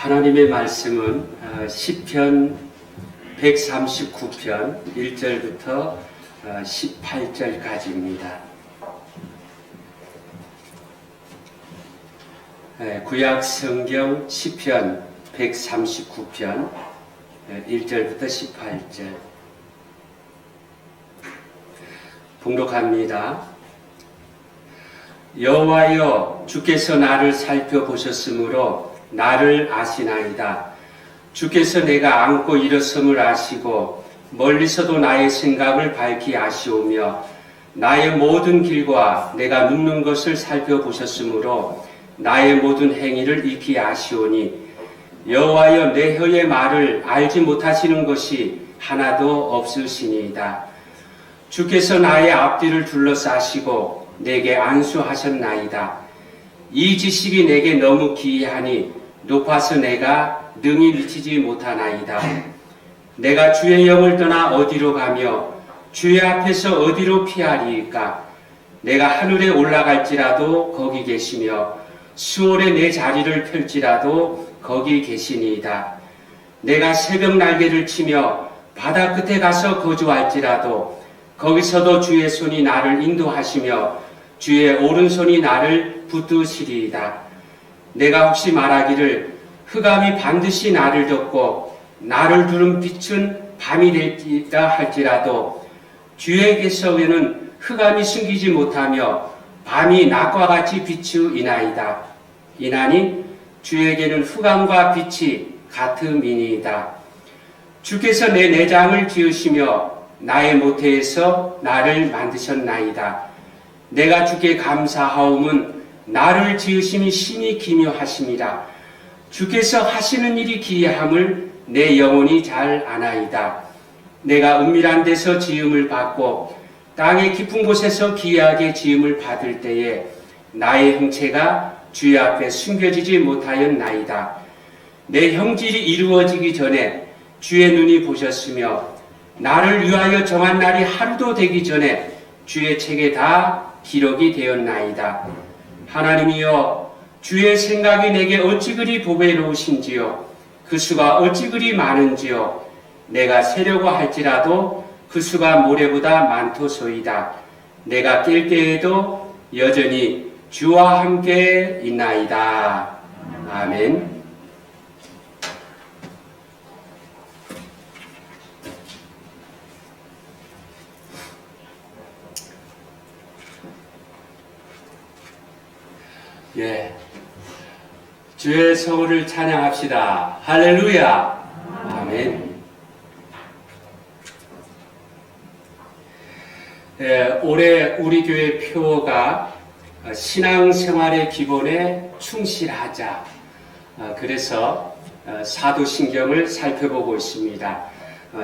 하나님의 말씀은 시편 139편 1절부터 18절까지입니다. 구약 성경 시편 139편 1절부터 18절 봉독합니다. 여호와여, 주께서 나를 살펴보셨으므로 나를 아시나이다. 주께서 내가 안고 일어섬을 아시고 멀리서도 나의 생각을 밝히 아시오며 나의 모든 길과 내가 눕는 것을 살펴보셨으므로 나의 모든 행위를 익히 아시오니 여호와여, 내 혀의 말을 알지 못하시는 것이 하나도 없으시니이다. 주께서 나의 앞뒤를 둘러싸시고 내게 안수하셨나이다. 이 지식이 내게 너무 기이하니 높아서 내가 능히 미치지 못하나이다. 내가 주의 영을 떠나 어디로 가며 주의 앞에서 어디로 피하리이까? 내가 하늘에 올라갈지라도 거기 계시며 수월에 내 자리를 펼지라도 거기 계시니이다. 내가 새벽 날개를 치며 바다 끝에 가서 거주할지라도 거기서도 주의 손이 나를 인도하시며 주의 오른손이 나를 붙드시리이다. 내가 혹시 말하기를 흑암이 반드시 나를 덮고 나를 두른 빛은 밤이 될지라 할지라도 주에게서는 흑암이 숨기지 못하며 밤이 낮과 같이 비추이나이다. 이나니 주에게는 흑암과 빛이 같음이니이다. 주께서 내 내장을 지으시며 나의 모태에서 나를 만드셨나이다. 내가 주께 감사하옴은 나를 지으심이 심히 기묘하심이라. 주께서 하시는 일이 기이함을 내 영혼이 잘 아나이다. 내가 은밀한 데서 지음을 받고 땅의 깊은 곳에서 기이하게 지음을 받을 때에 나의 형체가 주의 앞에 숨겨지지 못하였나이다. 내 형질이 이루어지기 전에 주의 눈이 보셨으며 나를 위하여 정한 날이 하루도 되기 전에 주의 책에 다 기록이 되었나이다. 하나님이여, 주의 생각이 내게 어찌 그리 보배로우신지요, 그 수가 어찌 그리 많은지요. 내가 세려고 할지라도 그 수가 모래보다 많도소이다. 내가 깰 때에도 여전히 주와 함께 있나이다. 아멘. 주의 성호를 찬양합시다. 할렐루야. 아멘. 올해 우리 교회 표어가 신앙생활의 기본에 충실하자. 그래서 사도신경을 살펴보고 있습니다.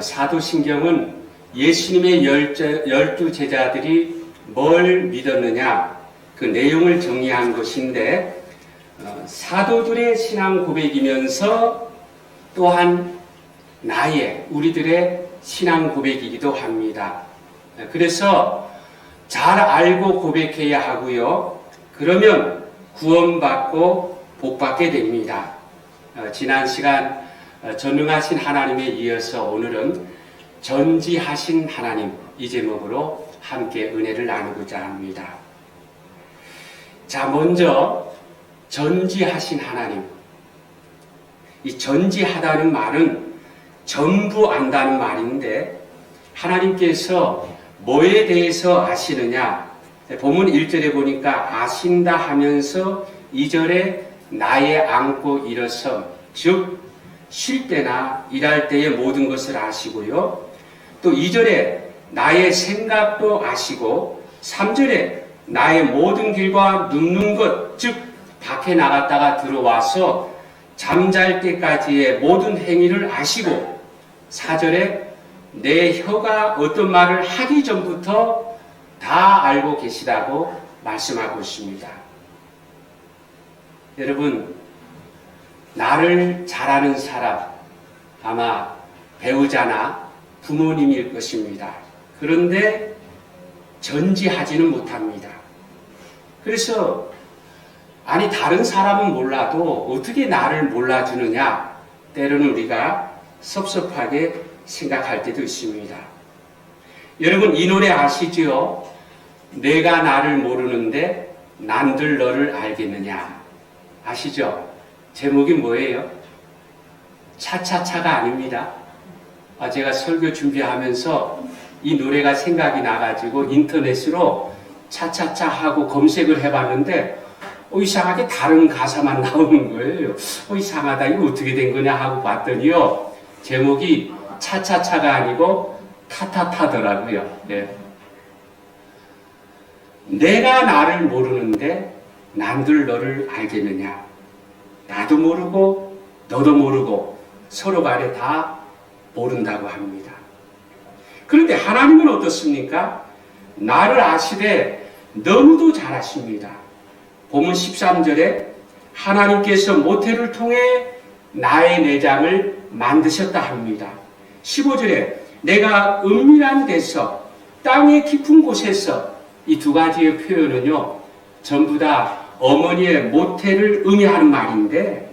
사도신경은 예수님의 12 제자들이 뭘 믿었느냐, 그 내용을 정리한 것인데, 사도들의 신앙 고백이면서 또한 우리들의 신앙 고백이기도 합니다. 그래서 잘 알고 고백해야 하고요. 그러면 구원받고 복받게 됩니다. 지난 시간 전능하신 하나님에 이어서 오늘은 전지하신 하나님, 이 제목으로 함께 은혜를 나누고자 합니다. 자, 먼저 전지하신 하나님. 이 전지하다는 말은 전부 안다는 말인데, 하나님께서 뭐에 대해서 아시느냐? 본문 1절에 보니까 아신다 하면서 2절에 나의 안고 일어섬, 즉 쉴 때나 일할 때의 모든 것을 아시고요. 또 2절에 나의 생각도 아시고, 3절에 나의 모든 길과 눕는 것, 즉 밖에 나갔다가 들어와서 잠잘 때까지의 모든 행위를 아시고, 4절에 내 혀가 어떤 말을 하기 전부터 다 알고 계시다고 말씀하고 있습니다. 여러분, 나를 잘 아는 사람, 아마 배우자나 부모님일 것입니다. 그런데 전지하지는 못합니다. 그래서 아니 다른 사람은 몰라도 어떻게 나를 몰라주느냐 때로는 우리가 섭섭하게 생각할 때도 있습니다. 여러분 이 노래 아시죠? 내가 나를 모르는데 난들 너를 알겠느냐 아시죠? 제목이 뭐예요? 차차차가 아닙니다. 제가 설교 준비하면서 이 노래가 생각이 나가지고 인터넷으로 차차차 하고 검색을 해봤는데 이상하게 다른 가사만 나오는 거예요. 이상하다 이거 어떻게 된 거냐 하고 봤더니요 제목이 차차차가 아니고 타타타더라고요. 네. 내가 나를 모르는데 남들 너를 알겠느냐. 나도 모르고 너도 모르고 서로 간에 다 모른다고 합니다. 그런데 하나님은 어떻습니까? 나를 아시되 너무도 잘 아십니다. 본문 13절에 하나님께서 모태를 통해 나의 내장을 만드셨다 합니다. 15절에 내가 은밀한 데서 땅의 깊은 곳에서 이 두 가지의 표현은요 전부 다 어머니의 모태를 의미하는 말인데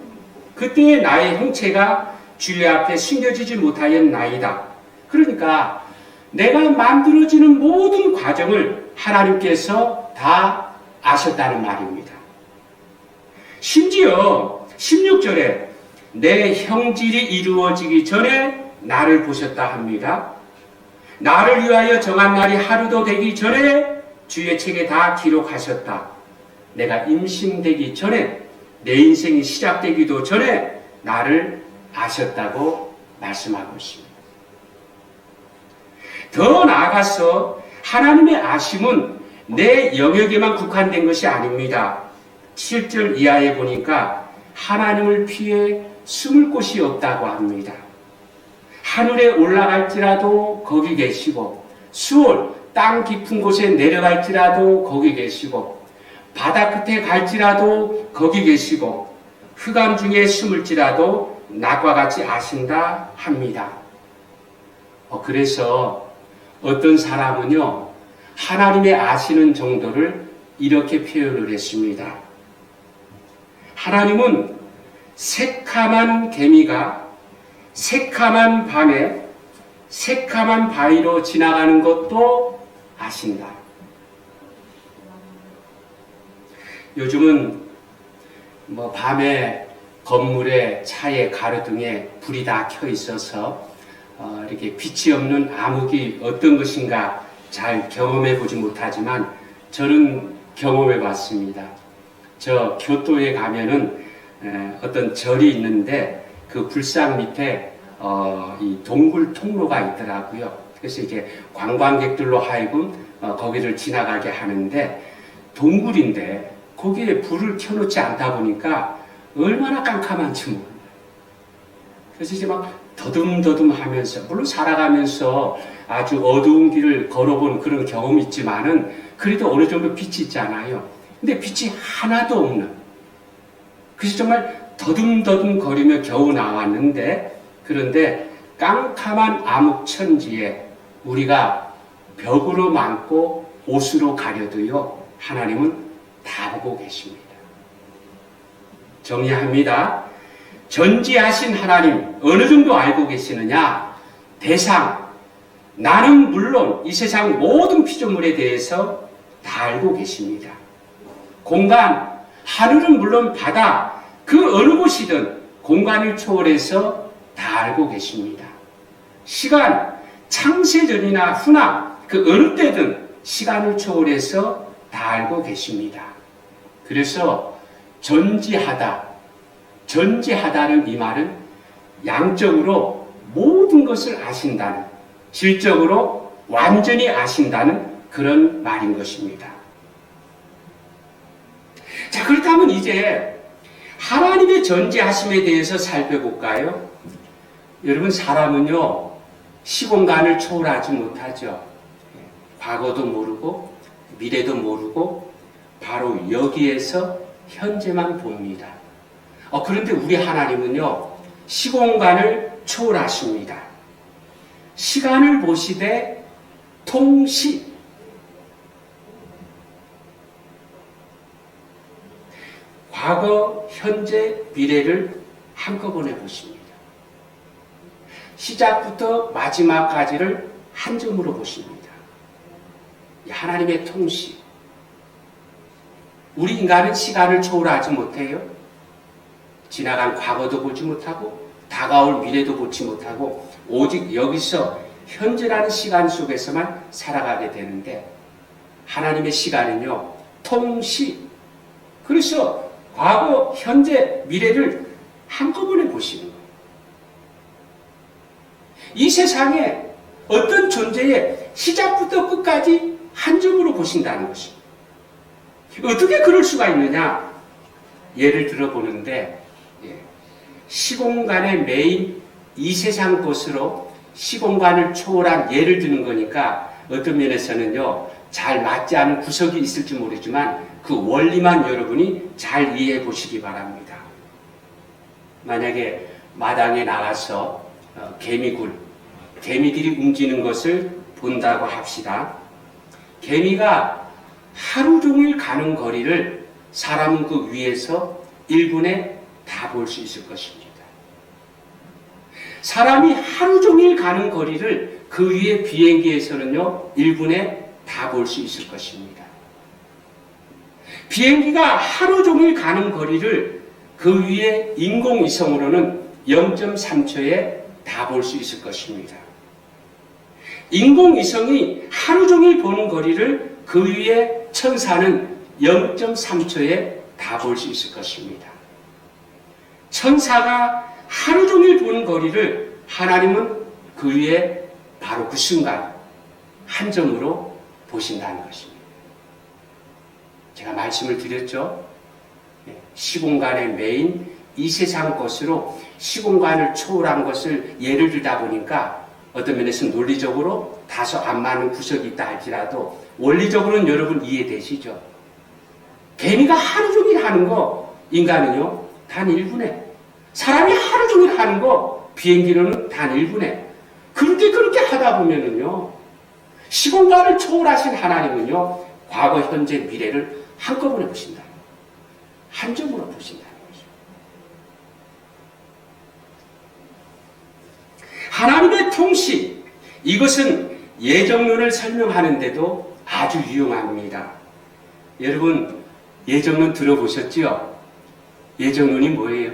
그때의 나의 형체가 주의 앞에 숨겨지지 못하였나이다. 그러니까 내가 만들어지는 모든 과정을 하나님께서 다 아셨다는 말입니다. 심지어 16절에 내 형질이 이루어지기 전에 나를 보셨다 합니다. 나를 위하여 정한 날이 하루도 되기 전에 주의 책에 다 기록하셨다. 내가 임신되기 전에 내 인생이 시작되기도 전에 나를 아셨다고 말씀하고 있습니다. 더 나아가서 하나님의 아심은 내 영역에만 국한된 것이 아닙니다. 7절 이하에 보니까 하나님을 피해 숨을 곳이 없다고 합니다. 하늘에 올라갈지라도 거기 계시고 수월 땅 깊은 곳에 내려갈지라도 거기 계시고 바다 끝에 갈지라도 거기 계시고 흑암 중에 숨을지라도 낮과 같이 아신다 합니다. 그래서 어떤 사람은요 하나님의 아시는 정도를 이렇게 표현을 했습니다. 하나님은 새카만 개미가 새카만 밤에 새카만 바위로 지나가는 것도 아신다. 요즘은 밤에 건물에 차에 가로등에 불이 다 켜 있어서 이렇게 빛이 없는 암흑이 어떤 것인가 잘 경험해 보지 못하지만 저는 경험해 봤습니다. 저 교토에 가면은 어떤 절이 있는데 그 불상 밑에 이 동굴 통로가 있더라고요. 그래서 이제 관광객들로 하여금 거기를 지나가게 하는데 동굴인데 거기에 불을 켜놓지 않다 보니까 얼마나 깜깜한지 몰라요. 그래서 이제 막 더듬더듬 하면서 물론 살아가면서 아주 어두운 길을 걸어본 그런 경험이 있지만은 그래도 어느 정도 빛이 있잖아요. 근데 빛이 하나도 없는 그래서 정말 더듬더듬 거리며 겨우 나왔는데 그런데 깜깜한 암흑천지에 우리가 벽으로 막고 옷으로 가려도요 하나님은 다 보고 계십니다. 정리합니다. 전지하신 하나님 어느 정도 알고 계시느냐? 대상 나는 물론 이 세상 모든 피조물에 대해서 다 알고 계십니다. 공간 하늘은 물론 바다 그 어느 곳이든 공간을 초월해서 다 알고 계십니다. 시간 창세전이나 후나 그 어느 때든 시간을 초월해서 다 알고 계십니다. 그래서 전지하다는 이 말은 양적으로 모든 것을 아신다는 질적으로 완전히 아신다는 그런 말인 것입니다. 자, 그렇다면 이제 하나님의 전지하심에 대해서 살펴볼까요? 여러분 사람은요 시공간을 초월하지 못하죠. 과거도 모르고 미래도 모르고 바로 여기에서 현재만 봅니다. 그런데 우리 하나님은요 시공간을 초월하십니다. 시간을 보시되 과거, 현재, 미래를 한꺼번에 보십니다. 시작부터 마지막까지를 한 점으로 보십니다. 하나님의 통시. 우리 인간은 시간을 초월하지 못해요. 지나간 과거도 보지 못하고 다가올 미래도 보지 못하고 오직 여기서 현재라는 시간 속에서만 살아가게 되는데 하나님의 시간은요, 통시. 그래서 과거, 현재, 미래를 한꺼번에 보시는 거예요. 이 세상에 어떤 존재의 시작부터 끝까지 한 점으로 보신다는 것입니다. 어떻게 그럴 수가 있느냐? 예를 들어보는데 시공간에 매인 이 세상 것으로 시공간을 초월한 예를 드는 거니까 어떤 면에서는요, 잘 맞지 않은 구석이 있을지 모르지만 그 원리만 여러분이 잘 이해해 보시기 바랍니다. 만약에 마당에 나가서 개미들이 움직이는 것을 본다고 합시다. 개미가 하루 종일 가는 거리를 사람은 그 위에서 1분에 다 볼 수 있을 것입니다. 사람이 하루 종일 가는 거리를 그 위에 비행기에서는요, 1분에 다 볼 수 있을 것입니다. 비행기가 하루 종일 가는 거리를 그 위에 인공위성으로는 0.3초에 다 볼 수 있을 것입니다. 인공위성이 하루 종일 보는 거리를 그 위에 천사는 0.3초에 다 볼 수 있을 것입니다. 천사가 하루 종일 보는 거리를 하나님은 그 위에 바로 그 순간 한 점으로 보신다는 것입니다. 제가 말씀을 드렸죠. 시공간의 메인 이 세상 것으로 시공간을 초월한 것을 예를 들다 보니까 어떤 면에서 논리적으로 다소 안 맞는 구석이 있다 할지라도 원리적으로는 여러분 이해되시죠? 개미가 하루 종일 하는 거 인간은요 단 1분에, 사람이 하루 종일 하는 거 비행기로는 단 1분에, 그렇게 하다 보면은요 시공간을 초월하신 하나님은요 과거, 현재, 미래를 한꺼번에 보신다. 한 점으로 보신다는 거죠. 하나님의 통시, 이것은 예정론을 설명하는데도 아주 유용합니다. 여러분 예정론 들어보셨지요? 예정론이 뭐예요?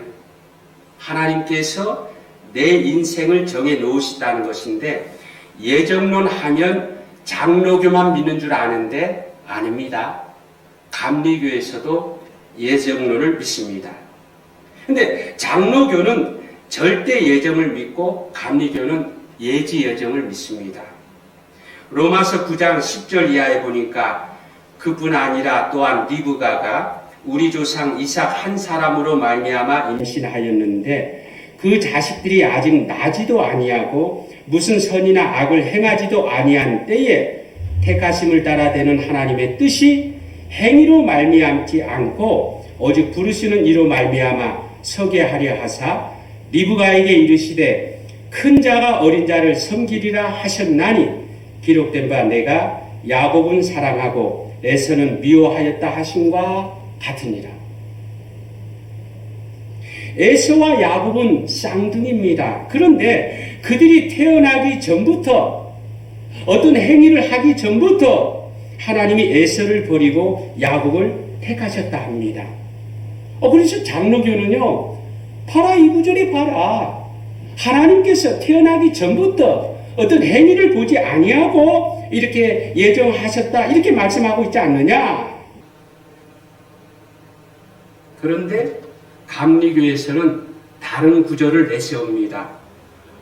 하나님께서 내 인생을 정해 놓으시다는 것인데 예정론 하면 장로교만 믿는 줄 아는데 아닙니다. 감리교에서도 예정론을 믿습니다. 근데 장로교는 절대 예정을 믿고 감리교는 예지 예정을 믿습니다. 로마서 9장 10절 이하에 보니까 그뿐 아니라 또한 리브가가 우리 조상 이삭 한 사람으로 말미암아 임신하였는데 그 자식들이 아직 나지도 아니하고 무슨 선이나 악을 행하지도 아니한 때에 택하심을 따라 되는 하나님의 뜻이 행위로 말미암지 않고 오직 부르시는 이로 말미암아 서게 하려 하사 리브가에게 이르시되 큰 자가 어린 자를 섬기리라 하셨나니 기록된 바 내가 야곱은 사랑하고 에서는 미워하였다 하심과 같으니라. 에서와 야곱은 쌍둥이입니다. 그런데 그들이 태어나기 전부터 어떤 행위를 하기 전부터 하나님이 에서를 버리고 야곱을 택하셨다 합니다. 그래서 장로교는요, 봐라 이 구절에 봐라. 하나님께서 태어나기 전부터 어떤 행위를 보지 아니하고 이렇게 예정하셨다 이렇게 말씀하고 있지 않느냐. 그런데 감리교에서는 다른 구절을 내세웁니다.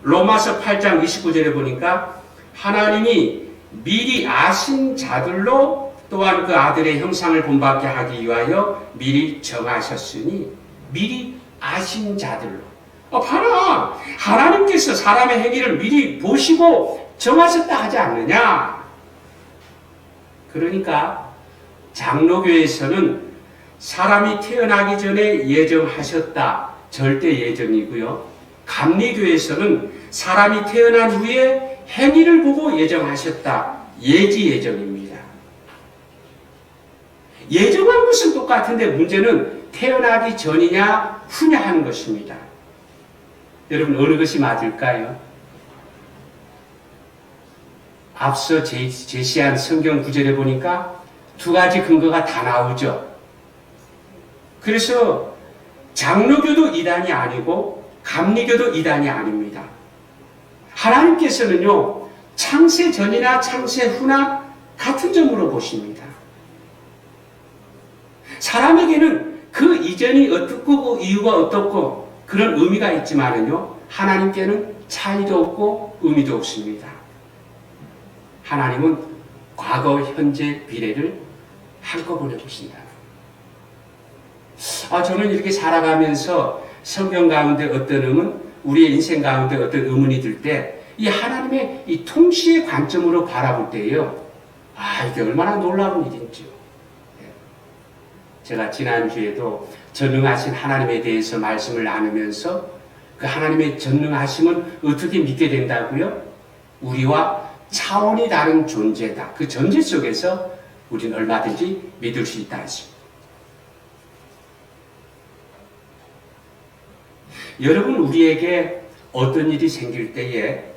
로마서 8장 29절에 보니까 하나님이 미리 아신 자들로 또한 그 아들의 형상을 본받게 하기 위하여 미리 정하셨으니 미리 아신 자들로. 봐라, 하나님께서 사람의 행위를 미리 보시고 정하셨다 하지 않느냐. 그러니까 장로교에서는 사람이 태어나기 전에 예정하셨다, 절대 예정이고요. 감리교에서는 사람이 태어난 후에 행위를 보고 예정하셨다, 예지 예정입니다. 예정한 것은 똑같은데 문제는 태어나기 전이냐 후냐 하는 것입니다. 여러분 어느 것이 맞을까요? 앞서 제시한 성경 구절에 보니까 두 가지 근거가 다 나오죠. 그래서 장로교도 이단이 아니고 감리교도 이단이 아닙니다. 하나님께서는요, 창세 전이나 창세 후나 같은 점으로 보십니다. 사람에게는 그 이전이 어떻고 그 이유가 어떻고 그런 의미가 있지만은요, 하나님께는 차이도 없고 의미도 없습니다. 하나님은 과거, 현재, 미래를 한꺼번에 보신다. 저는 이렇게 살아가면서 성경 가운데 어떤 의문, 우리의 인생 가운데 어떤 의문이 들 때 이 하나님의 이 통치의 관점으로 바라볼 때예요. 이게 얼마나 놀라운 일인지요. 제가 지난주에도 전능하신 하나님에 대해서 말씀을 나누면서 그 하나님의 전능하심은 어떻게 믿게 된다고요? 우리와 차원이 다른 존재다. 그 존재 속에서 우리는 얼마든지 믿을 수 있다 했습니다. 여러분, 우리에게 어떤 일이 생길 때에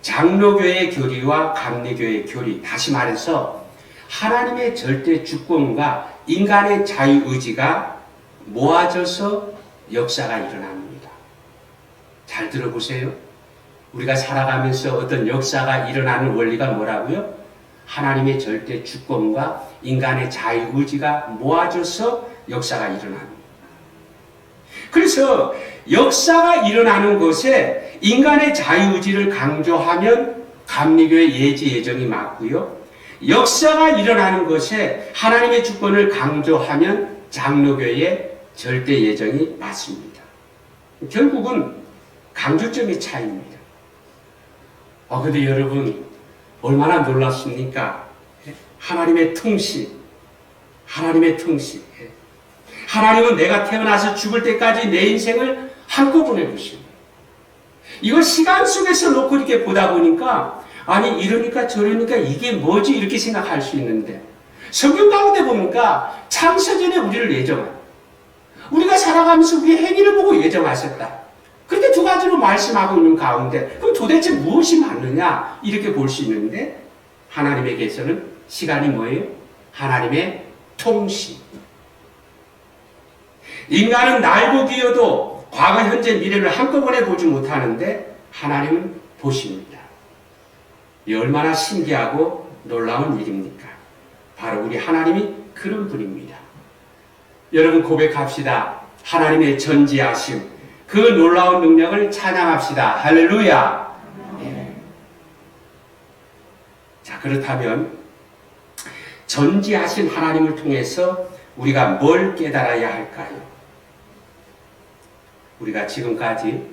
장로교의 교리와 감리교의 교리, 다시 말해서 하나님의 절대 주권과 인간의 자유의지가 모아져서 역사가 일어납니다. 잘 들어보세요. 우리가 살아가면서 어떤 역사가 일어나는 원리가 뭐라고요? 하나님의 절대 주권과 인간의 자유의지가 모아져서 역사가 일어납니다. 그래서 역사가 일어나는 곳에 인간의 자유의지를 강조하면 감리교의 예지 예정이 맞고요. 역사가 일어나는 것에 하나님의 주권을 강조하면 장로교의 절대 예정이 맞습니다. 결국은 강조점의 차이입니다. 근데 여러분 얼마나 놀랍습니까? 하나님의 통치, 하나님의 통치. 하나님은 내가 태어나서 죽을 때까지 내 인생을 한꺼번에 보십니다. 이걸 시간 속에서 놓고 이렇게 보다 보니까 이러니까 저러니까 이게 뭐지 이렇게 생각할 수 있는데 성경 가운데 보니까 창세전에 우리를 예정한 우리가 살아가면서 우리의 행위를 보고 예정하셨다. 그렇게 두 가지로 말씀하고 있는 가운데 그럼 도대체 무엇이 맞느냐 이렇게 볼 수 있는데 하나님에게서는 시간이 뭐예요? 하나님의 통치. 인간은 날고 기어도 과거, 현재, 미래를 한꺼번에 보지 못하는데 하나님은 보십니다. 이 얼마나 신기하고 놀라운 일입니까? 바로 우리 하나님이 그런 분입니다. 여러분 고백합시다. 하나님의 전지하심, 그 놀라운 능력을 찬양합시다. 할렐루야. 네. 자, 그렇다면 전지하신 하나님을 통해서 우리가 뭘 깨달아야 할까요? 우리가 지금까지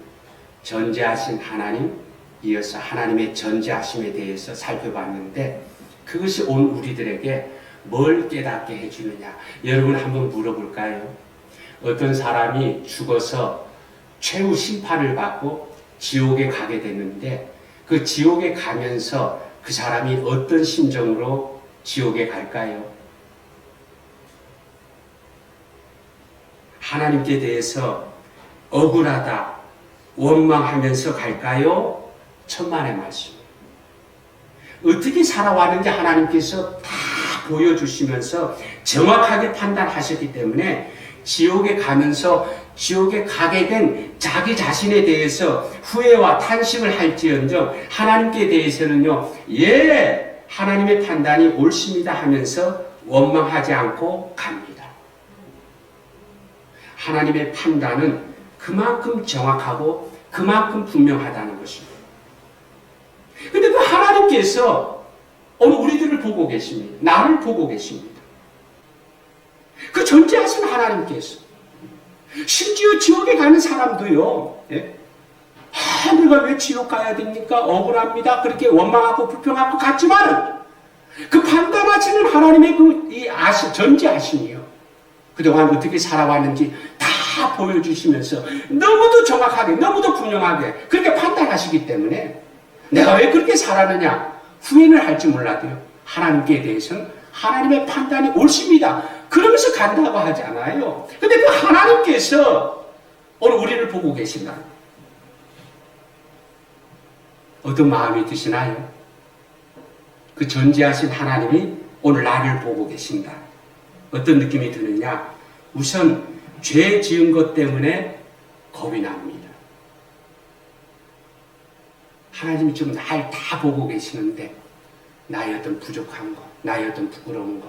전지하신 하나님, 이어서 하나님의 전지하심에 대해서 살펴봤는데 그것이 온 우리들에게 뭘 깨닫게 해주느냐? 여러분 한번 물어볼까요? 어떤 사람이 죽어서 최후 심판을 받고 지옥에 가게 됐는데 그 지옥에 가면서 그 사람이 어떤 심정으로 지옥에 갈까요? 하나님께 대해서 억울하다, 원망하면서 갈까요? 천만의 말씀. 어떻게 살아왔는지 하나님께서 다 보여주시면서 정확하게 판단하셨기 때문에 지옥에 가면서 지옥에 가게 된 자기 자신에 대해서 후회와 탄식을 할지언정 하나님께 대해서는요, 하나님의 판단이 옳습니다 하면서 원망하지 않고 갑니다. 하나님의 판단은 그만큼 정확하고 그만큼 분명하다는 것입니다. 그런데 그 하나님께서 오늘 우리들을 보고 계십니다. 나를 보고 계십니다. 그 존재하신 하나님께서 심지어 지옥에 가는 사람도요. 내가 왜 지옥 가야 됩니까? 억울합니다. 그렇게 원망하고 불평하고 갔지만 그 판단하시는 하나님의 전지하심이요. 그동안 어떻게 살아왔는지 다 보여주시면서 너무도 정확하게 너무도 분명하게 그렇게 판단하시기 때문에 내가 왜 그렇게 살았느냐 후회를 할지 몰라도요. 하나님께 대해서는 하나님의 판단이 옳습니다. 그러면서 간다고 하지 않아요. 근데 그 하나님께서 오늘 우리를 보고 계신다. 어떤 마음이 드시나요? 그 존재하신 하나님이 오늘 나를 보고 계신다. 어떤 느낌이 드느냐? 우선 죄 지은 것 때문에 겁이 납니다. 하나님이 지금 날 다 보고 계시는데 나의 어떤 부족한 것, 나의 어떤 부끄러운 것,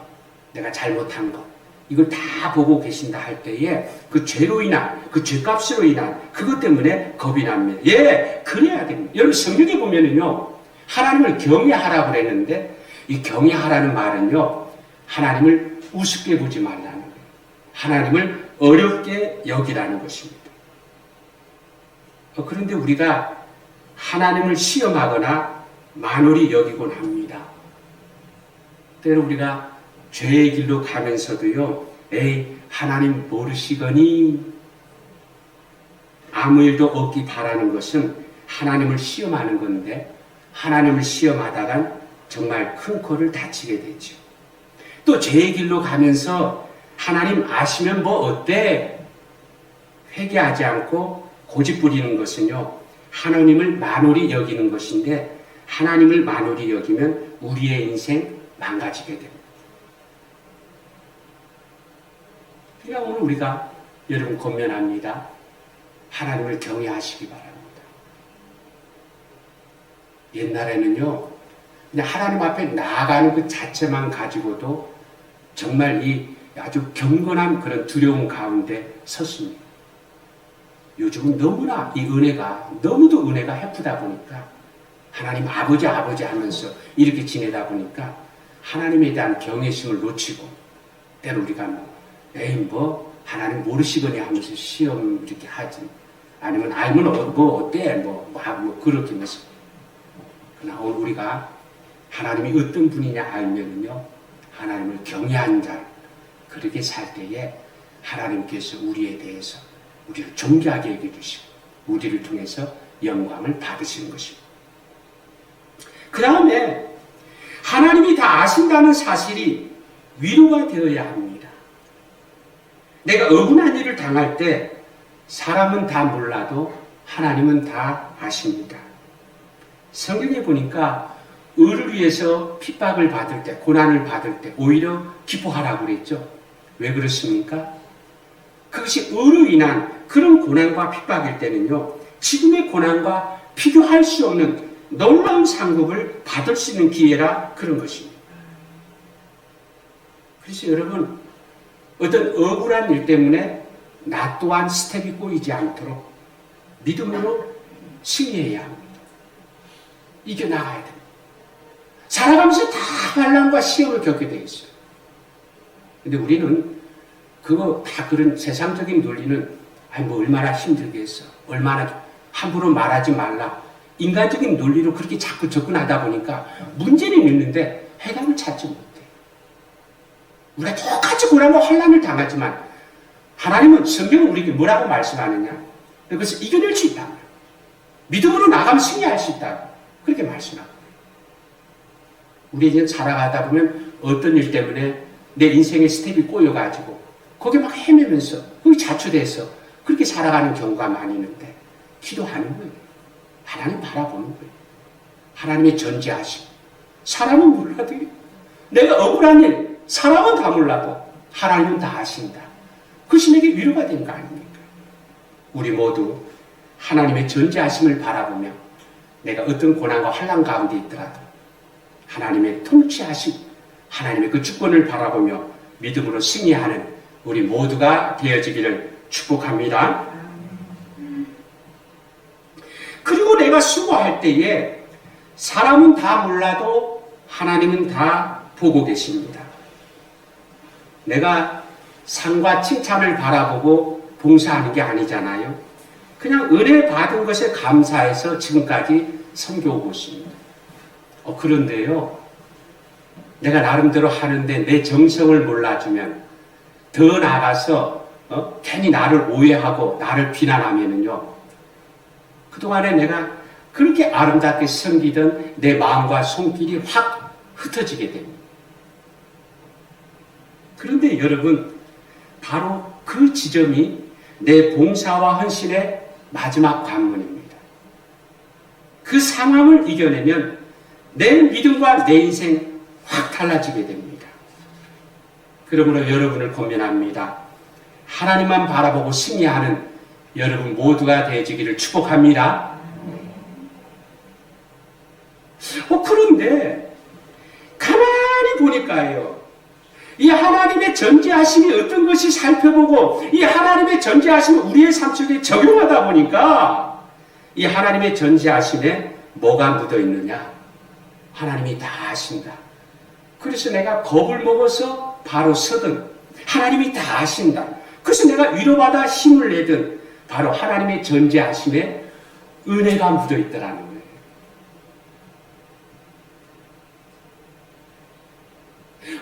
내가 잘못한 것, 이걸 다 보고 계신다 할 때에 그 죄로 인한, 그 죄값으로 인한 그것 때문에 겁이 납니다. 예, 그래야 됩니다. 여러분 성경에 보면은요, 하나님을 경외하라고 그랬는데 이 경외하라는 말은요, 하나님을 우습게 보지 말라는 거예요. 하나님을 어렵게 여기라는 것입니다. 그런데 우리가 하나님을 시험하거나 만홀히 여기곤 합니다. 때로 우리가 죄의 길로 가면서도요, 에이, 하나님 모르시거니 아무 일도 없기 바라는 것은 하나님을 시험하는 건데, 하나님을 시험하다간 정말 큰 코를 다치게 되죠. 또 죄의 길로 가면서 하나님 아시면 뭐 어때? 회개하지 않고 고집 부리는 것은요, 하나님을 만홀히 여기는 것인데, 하나님을 만홀히 여기면 우리의 인생 망가지게 됩니다. 그러니까 오늘 우리가 여러분 권면합니다. 하나님을 경외하시기 바랍니다. 옛날에는요, 그냥 하나님 앞에 나아가는 그 자체만 가지고도 정말 이 아주 경건한 그런 두려움 가운데 섰습니다. 요즘은 너무나 이 은혜가, 너무도 은혜가 헤프다 보니까 하나님 아버지 하면서 이렇게 지내다 보니까 하나님에 대한 경외심을 놓치고, 때로 우리가 하나님 모르시거니 하면서 시험 이렇게 하지. 아니면 알면 뭐 어때? 그렇게 해서. 그러나 오늘 우리가 하나님이 어떤 분이냐 알면요, 하나님을 경외한 자, 그렇게 살 때에 하나님께서 우리에 대해서 우리를 존귀하게 여겨주시고 우리를 통해서 영광을 받으시는 것입니다. 그 다음에 하나님이 다 아신다는 사실이 위로가 되어야 합니다. 내가 억울한 일을 당할 때 사람은 다 몰라도 하나님은 다 아십니다. 성경에 보니까 의를 위해서 핍박을 받을 때, 고난을 받을 때 오히려 기뻐하라고 그랬죠. 왜 그렇습니까? 그것이 의로 인한 그런 고난과 핍박일 때는요, 지금의 고난과 비교할 수 없는 놀라운 상급을 받을 수 있는 기회라 그런 것입니다. 그래서 여러분, 어떤 억울한 일 때문에 나 또한 스텝이 꼬이지 않도록 믿음으로 승리해야 합니다. 이겨나가야 됩니다. 살아가면서 다 환난과 시험을 겪게 돼 있어요. 근데 우리는 그거 다 그런 세상적인 논리는 얼마나 힘들겠어. 얼마나 함부로 말하지 말라. 인간적인 논리로 그렇게 자꾸 접근하다 보니까 문제는 있는데 해답을 찾지 못해. 우리가 똑같이 고난과 환난을 당하지만 하나님은 성경은 우리에게 뭐라고 말씀하느냐? 그것을 이겨낼 수 있다. 믿음으로 나가면 승리할 수 있다. 그렇게 말씀하고. 우리 이제 살아가다 보면 어떤 일 때문에 내 인생의 스텝이 꼬여가지고 거기 막 헤매면서 거기 자초돼서 그렇게 살아가는 경우가 많이 있는데 기도하는 거예요. 하나님 바라보는 거예요. 하나님의 전지하심. 사람은 몰라도 내가 억울한 일, 사람은 다 몰라도 하나님은 다 아신다. 그것이 내게 위로가 된 거 아닙니까? 우리 모두 하나님의 전지하심을 바라보며 내가 어떤 고난과 환난 가운데 있더라도 하나님의 통치하심, 하나님의 그 주권을 바라보며 믿음으로 승리하는 우리 모두가 되어지기를 축복합니다. 그리고 내가 수고할 때에 사람은 다 몰라도 하나님은 다 보고 계십니다. 내가 상과 칭찬을 바라보고 봉사하는 게 아니잖아요. 그냥 은혜 받은 것에 감사해서 지금까지 섬겨오고 있습니다. 그런데요, 내가 나름대로 하는데 내 정성을 몰라주면 더 나아가서 괜히 나를 오해하고 나를 비난하면은요, 그동안에 내가 그렇게 아름답게 섬기던 내 마음과 손길이 확 흩어지게 됩니다. 그런데 여러분, 바로 그 지점이 내 봉사와 헌신의 마지막 관문입니다. 그 상황을 이겨내면 내 믿음과 내 인생 확 달라지게 됩니다. 그러므로 여러분을 고민합니다. 하나님만 바라보고 승리하는 여러분 모두가 되시기를 축복합니다. 그런데 가만히 보니까요, 이 하나님의 전지하심이 어떤 것이 살펴보고 이 하나님의 전지하심을 우리의 삶 속에 적용하다 보니까 이 하나님의 전지하심에 뭐가 묻어 있느냐? 하나님이 다 아신다. 그래서 내가 겁을 먹어서 바로 서든 하나님이 다 아신다. 그래서 내가 위로받아 힘을 내든 바로 하나님의 전지하심에 은혜가 묻어 있더라는 거예요.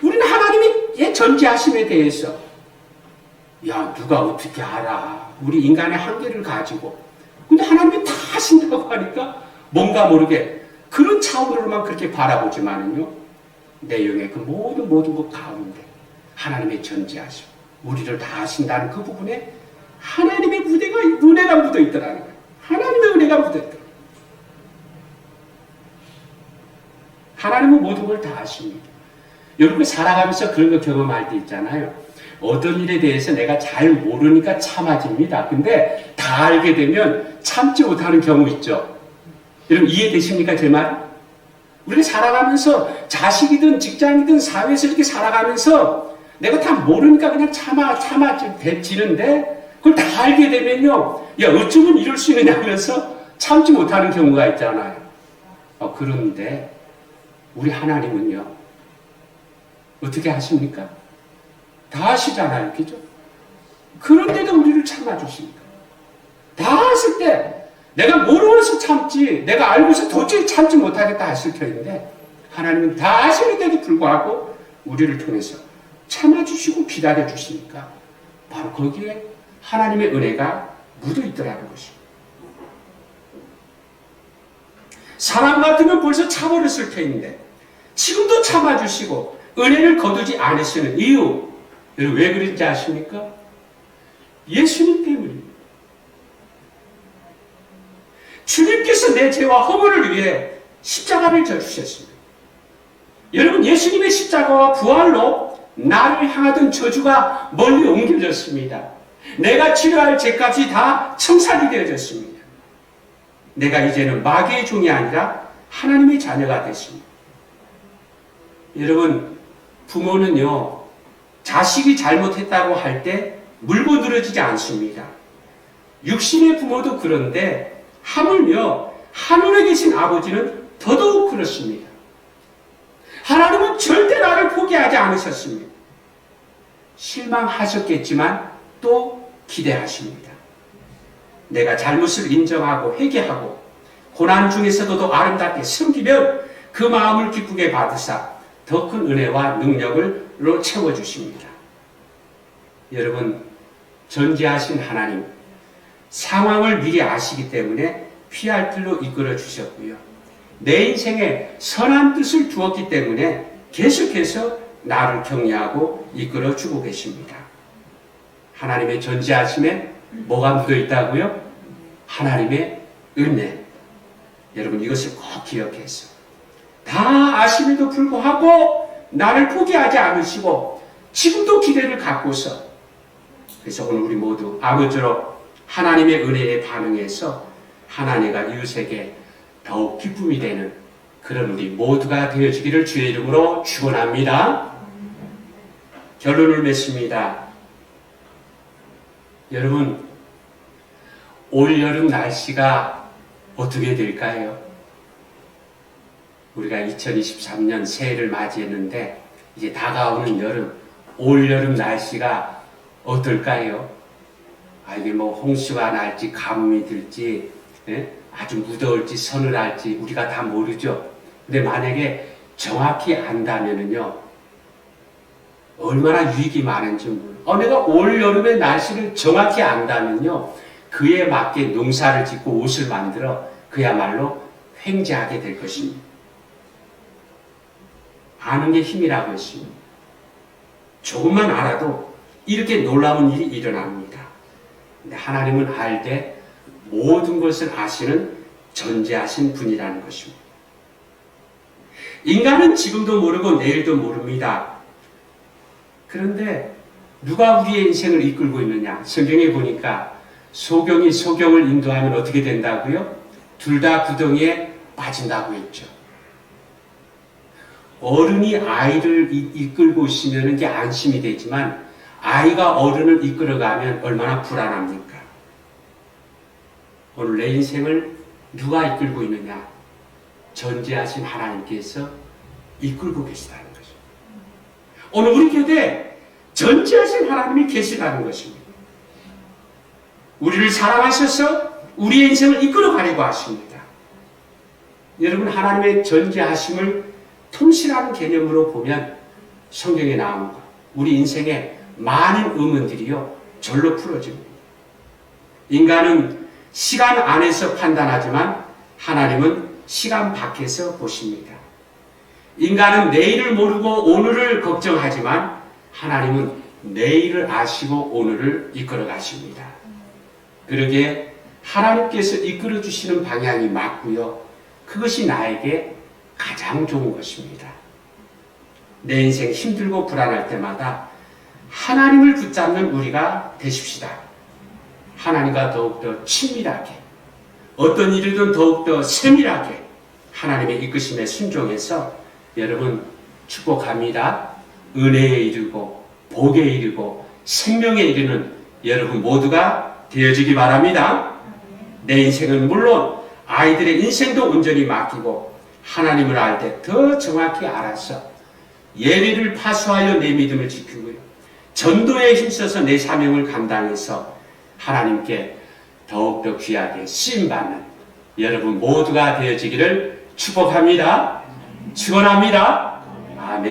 우리는 하나님의 전지하심에 대해서 누가 어떻게 알아? 우리 인간의 한계를 가지고. 근데 하나님이 다 하신다고 하니까 뭔가 모르게 그런 차원으로만 그렇게 바라보지만은요, 내용의 그 모든 것 가운데 하나님의 전지하심, 우리를 다 하신다는 그 부분에 하나님의 은혜가 묻어 있더라는 거예요. 하나님의 은혜가 묻어 있더라고요. 하나님은 모든 걸 다 하십니다. 여러분 살아가면서 그런 거 경험할 때 있잖아요. 어떤 일에 대해서 내가 잘 모르니까 참아집니다. 근데 다 알게 되면 참지 못하는 경우 있죠. 여러분 이해되십니까? 제 말? 우리가 살아가면서 자식이든 직장이든 사회에서 이렇게 살아가면서 내가 다 모르니까 그냥 참아지는데 그걸 다 알게 되면요, 어쩌면 이럴 수 있느냐 하면서 참지 못하는 경우가 있잖아요. 그런데 우리 하나님은요, 어떻게 하십니까? 다 하시잖아요. 그죠? 그런데도 우리를 참아주십니까? 다 하실 때 내가 모르면서 참지, 내가 알고서 도저히 참지 못하겠다 하실 터인데 하나님은 다 아시는데도 불구하고 우리를 통해서 참아주시고 기다려주시니까 바로 거기에 하나님의 은혜가 묻어있더라는 것입니다. 사람 같으면 벌써 참아버렸을 터인데 지금도 참아주시고 은혜를 거두지 않으시는 이유, 여러분 왜 그런지 아십니까? 예수님 때문입니다. 주님께서 내 죄와 허물을 위해 십자가를 져주셨습니다. 여러분 예수님의 십자가와 부활로 나를 향하던 저주가 멀리 옮겨졌습니다. 내가 치료할 죄값이 다 청산이 되어졌습니다. 내가 이제는 마귀의 종이 아니라 하나님의 자녀가 됐습니다. 여러분 부모는요, 자식이 잘못했다고 할 때 물고 늘어지지 않습니다. 육신의 부모도 그런데 하물며 하늘에 계신 아버지는 더더욱 그렇습니다. 하나님은 절대 나를 포기하지 않으셨습니다. 실망하셨겠지만 또 기대하십니다. 내가 잘못을 인정하고 회개하고 고난 중에서도 더 아름답게 섬기면 그 마음을 기쁘게 받으사 더 큰 은혜와 능력으로 채워주십니다. 여러분, 전지하신 하나님, 상황을 미리 아시기 때문에 피할 길로 이끌어 주셨고요. 내 인생에 선한 뜻을 두었기 때문에 계속해서 나를 격려하고 이끌어 주고 계십니다. 하나님의 전지하심에 뭐가 묻어 있다고요? 하나님의 은혜. 여러분 이것을 꼭 기억해서 다 아심에도 불구하고 나를 포기하지 않으시고 지금도 기대를 갖고서, 그래서 오늘 우리 모두 아무쪼록 하나님의 은혜에 반응해서 하나님과 이웃에게 더욱 기쁨이 되는 그런 우리 모두가 되어지기를 주의 이름으로 축원합니다. 결론을 맺습니다. 여러분, 올여름 날씨가 어떻게 될까요? 우리가 2023년 새해를 맞이했는데 이제 다가오는 여름, 올여름 날씨가 어떨까요? 이게 뭐 홍수가 날지 가뭄이 들지 아주 무더울지 서늘할지 우리가 다 모르죠. 근데 만약에 정확히 안다면은요, 얼마나 유익이 많은지 몰라요. 내가 올여름의 날씨를 정확히 안다면요, 그에 맞게 농사를 짓고 옷을 만들어 그야말로 횡재하게 될 것입니다. 아는 게 힘이라고 했습니다. 조금만 알아도 이렇게 놀라운 일이 일어납니다. 근데 하나님은 알되 모든 것을 아시는 전지하신 분이라는 것입니다. 인간은 지금도 모르고 내일도 모릅니다. 그런데 누가 우리의 인생을 이끌고 있느냐? 성경에 보니까 소경이 소경을 인도하면 어떻게 된다고요? 둘 다 구덩이에 빠진다고 했죠. 어른이 아이를 이끌고 있으면 이게 안심이 되지만 아이가 어른을 이끌어가면 얼마나 불안합니까? 오늘 내 인생을 누가 이끌고 있느냐? 전지하신 하나님께서 이끌고 계시다는 것입니다. 오늘 우리 곁에 전지하신 하나님이 계시다는 것입니다. 우리를 사랑하셔서 우리의 인생을 이끌어가려고 하십니다. 여러분, 하나님의 전지하심을 통실하는 개념으로 보면 성경에 나온 것, 우리 인생의 많은 의문들이요 절로 풀어집니다. 인간은 시간 안에서 판단하지만 하나님은 시간 밖에서 보십니다. 인간은 내일을 모르고 오늘을 걱정하지만 하나님은 내일을 아시고 오늘을 이끌어 가십니다. 그러기에 하나님께서 이끌어 주시는 방향이 맞고요. 그것이 나에게 가장 좋은 것입니다. 내 인생 힘들고 불안할 때마다 하나님을 붙잡는 우리가 되십시다. 하나님과 더욱더 친밀하게, 어떤 일이든 더욱더 세밀하게 하나님의 이끄심에 순종해서 여러분 축복합니다. 은혜에 이르고 복에 이르고 생명에 이르는 여러분 모두가 되어지기 바랍니다. 내 인생은 물론 아이들의 인생도 온전히 맡기고 하나님을 알 때 더 정확히 알아서 예리를 파수하여 내 믿음을 지키고요. 전도에 힘써서 내 사명을 감당해서 하나님께 더욱더 귀하게 쓰임받는 여러분 모두가 되어지기를 축복합니다. 축원합니다.